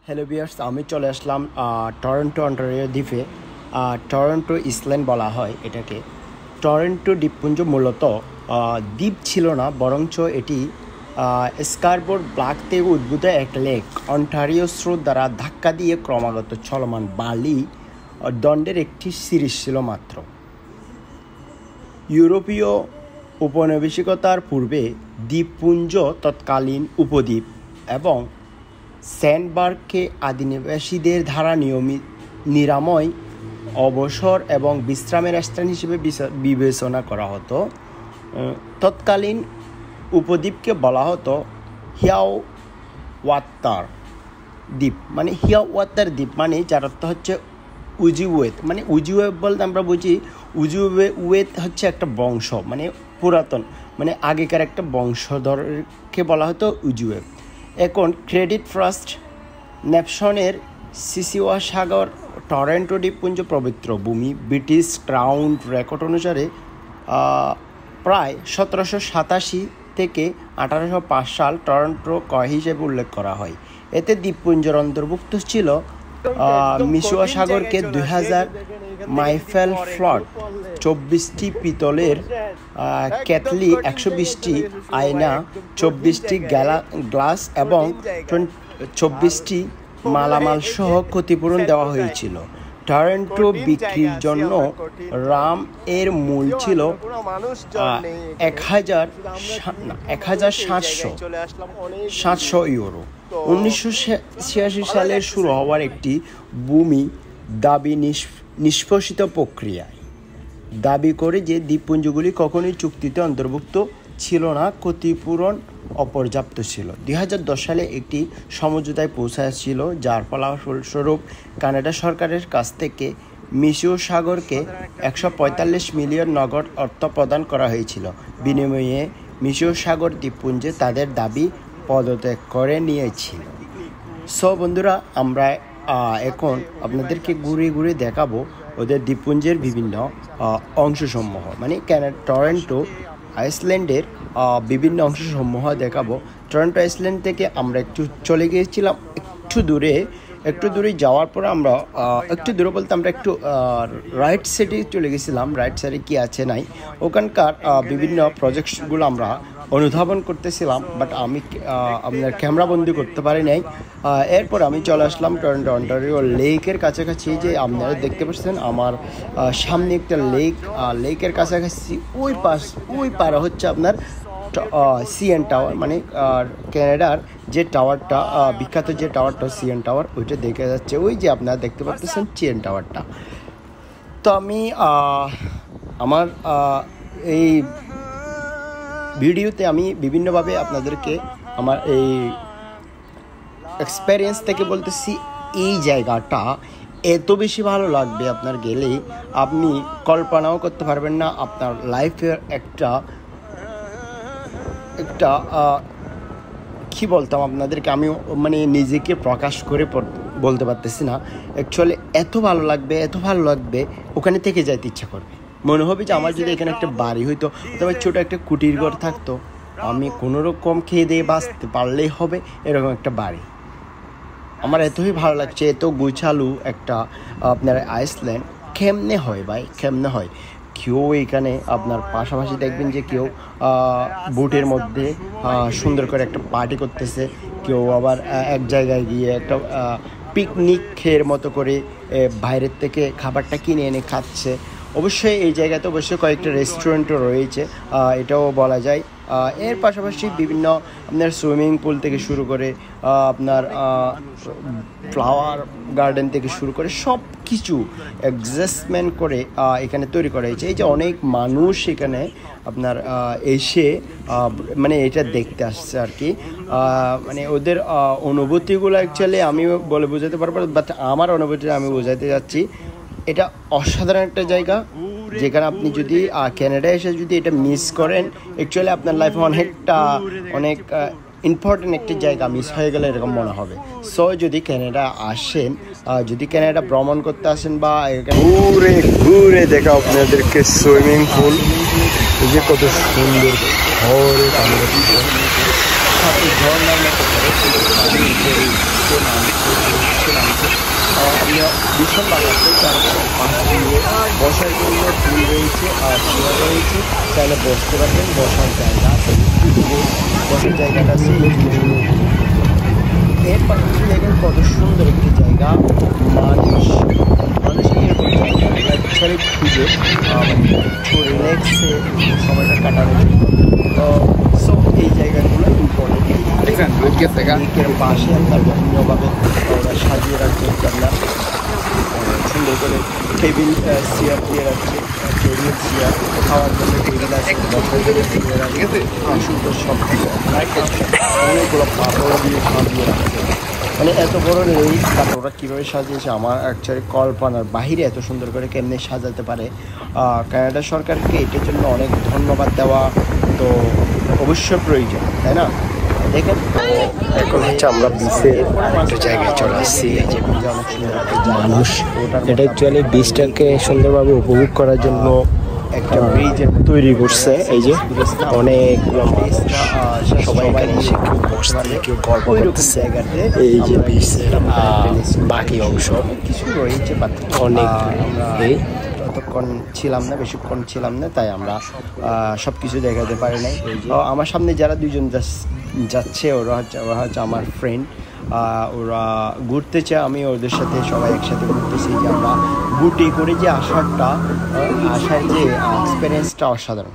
Hello viewers, আমি চলে আসলাম Toronto Ontario দ্বীপে। টরন্টো আইল্যান্ড বলা হয় এটাকে। টরন্টো দ্বীপপুঞ্জ মূলত দ্বীপ ছিল না, বরঞ্চ এটি স্কারবোর্ড ব্লক থেকে উদ্ভূত এক লেক অন্টারিও স্রোত দ্বারা ধাক্কা দিয়ে ক্রমাগত চলমান বালি দণ্ডের একটি সিরিজ ছিল মাত্র। ইউরোপীয় উপনিবেশিকতার পূর্বে দ্বীপপুঞ্জ তৎকালীন উপদ্বীপ এবং স্যান্ডবার্গকে আদিবাসীদের দ্বারা নিরাময়, অবসর এবং বিশ্রামের স্থান হিসেবে বিবেচনা করা হতো। তৎকালীন উপদ্বীপকে বলা হতো হিয়াওয়াত্তার দ্বীপ, মানে হিয়াওয়াত্তার দ্বীপ মানে যার অর্থ হচ্ছে উজিওয়েত। মানে উজিওয়েত বলতে আমরা বুঝি উজিওয়েত হচ্ছে একটা বংশ, মানে পুরাতন, মানে আগেকার একটা বংশধরকে বলা হতো উজিওয়েত। এখন ক্রেডিট ফার্স্ট নেশনের সিসিওয়া সাগর টরন্টো দ্বীপপুঞ্জ পবিত্র ভূমি। ব্রিটিশ ক্রাউন রেকর্ড অনুসারে প্রায় 1787 থেকে 1805 সাল টরন্টো কয় হিসেবে উল্লেখ করা হয়। এতে দ্বীপপুঞ্জের অন্তর্ভুক্ত ছিল মিসিওয়া সাগরকে 2000 মাইফেল ফ্লট, 24টি পিতলের কেটলি, 120টি আয়না, 24টি গ্লাস এবং 24টি মালামাল সহ ক্ষতিপূরণ দেওয়া হয়েছিল। টরন্টো বিক্রির জন্য রাম এর মূল ছিল 1700 ইউরো। 1986 সালের শুরু হওয়ার একটি ভূমি দাবি নিষ্পষিত প্রক্রিয়ায় দাবি করে যে দ্বীপপুঞ্জগুলি কখনোই চুক্তিতে অন্তর্ভুক্ত ছিল না, ক্ষতিপূরণ অপর্যাপ্ত ছিল। 2010 সালে একটি সমঝোতায় পৌঁছাছিল, যার ফলস্বরূপ কানাডা সরকারের কাছ থেকে মিসিও সাগরকে 145 মিলিয়ন নগদ অর্থ প্রদান করা হয়েছিল। বিনিময়ে মিসিও সাগর দ্বীপপুঞ্জে তাদের দাবি পদত্যাগ করে নিয়েছিল। সো বন্ধুরা, আমরা এখন আপনাদেরকে ঘুরে ঘুরে দেখাবো ওদের দ্বীপপুঞ্জের বিভিন্ন অংশসমূহ, মানে টরন্টো আইল্যান্ডের বিভিন্ন অংশসমূহ দেখাবো। টরন্টো আইল্যান্ড থেকে আমরা একটু চলে গিয়েছিলাম একটু দূরে যাওয়ার পর আমরা একটু দূরে বলতে আমরা একটু রাইট সাইডে চলে গেছিলাম। রাইট সাইডে কী আছে নাই ওখানকার বিভিন্ন প্রজেক্টসগুলো আমরা অনুধাবন করতেছিলাম, বাট আমি আপনার ক্যামেরা বন্দি করতে পারি নাই। এরপর আমি চলে আসলাম টরন্টো অন্টারিও লেকের কাছাকাছি। যে আপনারা দেখতে পাচ্ছেন আমার সামনে একটা লেকের কাছাকাছি ওই পারে হচ্ছে আপনার সিএন টাওয়ার, মানে ক্যানাডার যে টাওয়ারটা, বিখ্যাত যে টাওয়ারটা সিএন টাওয়ার, ওইটা দেখা যাচ্ছে। ওই যে আপনারা দেখতে পাচ্ছেন সিএন টাওয়ারটা। তো আমি আমার এই ভিডিওতে আমি বিভিন্নভাবে আপনাদেরকে আমার এই এক্সপেরিয়েন্স থেকে বলতেছি, এই জায়গাটা এত বেশি ভালো লাগবে আপনার গেলে আপনি কল্পনাও করতে পারবেন না। আপনার লাইফের একটা কী বলতাম আপনাদেরকে, আমি মানে নিজেকে প্রকাশ করে বলতে পারতেছি না। অ্যাকচুয়ালি এত ভালো লাগবে ওখানে থেকে যাইতে ইচ্ছা করবে। মনে হবে যে আমার যদি এখানে একটা বাড়ি হইতো অথবা ছোটো একটা কুটির ঘর থাকতো, আমি কোনো রকম খেয়ে দিয়ে বাঁচতে পারলেই হবে, এরকম একটা বাড়ি। আমার এতই ভালো লাগছে, এত গুছালু একটা আপনার আইল্যান্ড। কেমনে হয় কেউ এখানে আপনার পাশাপাশি দেখবেন যে কেউ বোটের মধ্যে সুন্দর করে একটা পার্টি করতেছে, কেউ আবার এক জায়গায় গিয়ে একটা পিকনিক খেয়ের মতো করে বাইরের থেকে খাবারটা কিনে এনে খাচ্ছে। অবশ্যই এই জায়গাতে কয়েকটা রেস্টুরেন্টও রয়েছে, এটাও বলা যায়। এর পাশাপাশি বিভিন্ন আপনার সুইমিং পুল থেকে শুরু করে আপনার ফ্লাওয়ার গার্ডেন থেকে শুরু করে সব কিছু অ্যাডজাস্টমেন্ট করে এখানে তৈরি করা হয়েছে। এই যে অনেক মানুষ এখানে আপনার এসে মানে এটা দেখতে আসছে আর কি। মানে ওদের অনুভূতিগুলো অ্যাকচুয়ালি আমি বলে বোঝাতে পারবো, বাট আমার অনুভূতি আমি বোঝাতে যাচ্ছি। এটা অসাধারণ একটা জায়গা, যেখানে আপনি যদি ক্যানাডায় এসে যদি এটা মিস করেন, অ্যাকচুয়ালি আপনার লাইফে অনেক ইম্পর্টেন্ট একটি জায়গা মিস হয়ে গেলে এরকম মনে হবে। সো যদি ক্যানাডা আসেন, যদি ক্যানাডা ভ্রমণ করতে আসেন বা ঘুরে দেখা আপনাদেরকে সুইমিং পুল, এই যে কত সুন্দর ঝর্ণার মতো ভীষণ ভালো লাগছে। তারপরে পাশ দিয়ে বসার জন্য ফুল রয়েছে আর চেয়ার রয়েছে, চাইলে বসতে পারবেন, বসার জায়গা আছে, বসার জায়গাটা আছে। এর পাশাপাশি দেখেন কত সুন্দর একটি জায়গা, মানুষ এরকম জায়গা অ্যাকচুয়ালি খুঁজে একটু রিল্যাক্সে সময়টা কাটানোর জন্য। সো এই জায়গাগুলো ইম্পর্টেন্ট। লেকের পাশে আমরা বিভিন্নভাবে সাজিয়ে রাখছি, আমরা সুন্দর করে টেবিল চেয়ার দিয়ে রাখছি, টেবিল চেয়ার খাওয়ার জন্য টেবিল আছে, বসার জন্য টেবিল আছে, সুন্দর সব অনেকগুলো পাথর দিয়ে সাজিয়ে রাখছে। মানে এত বড় এই পাথরটা কীভাবে সাজিয়েছে আমার অ্যাকচুয়ালি কল্পনার বাহিরে, এত সুন্দর করে কেমনে সাজাতে পারে। কানাডা সরকারকে এটার জন্য অনেক ধন্যবাদ দেওয়া তো অবশ্যই প্রয়োজন, তাই না? দেখেন এখন হচ্ছে আমরা বিচের একটা জায়গায় চলে আসছি। এই যে অনেক সুন্দর মানুষ এটা অ্যাকচুয়ালি বিচটাকে সুন্দরভাবে উপভোগ করার জন্য একটা ব্রিজ তৈরি করছে। এই যে অনেকগুলো মানুষ সবাই এখানে এসে কেউ বসতে, কেউ গল্প করতেছে। এই যে বিচের বাকি অংশ কিছু রয়েছে, অনেক এই ততক্ষণ ছিলাম না, বেশিক্ষণ ছিলাম না, তাই আমরা সব কিছু দেখাতে পারি নাই। আমার সামনে যারা দুজন যাচ্ছে ওরা হচ্ছে আমার ফ্রেন্ড, ওরা ঘুরতে চায়, আমি ওদের সাথে সবাই একসাথে ঘুরতেছি। যে আমরা বুটে করে যে আসার যে এক্সপিরিয়েন্সটা অসাধারণ।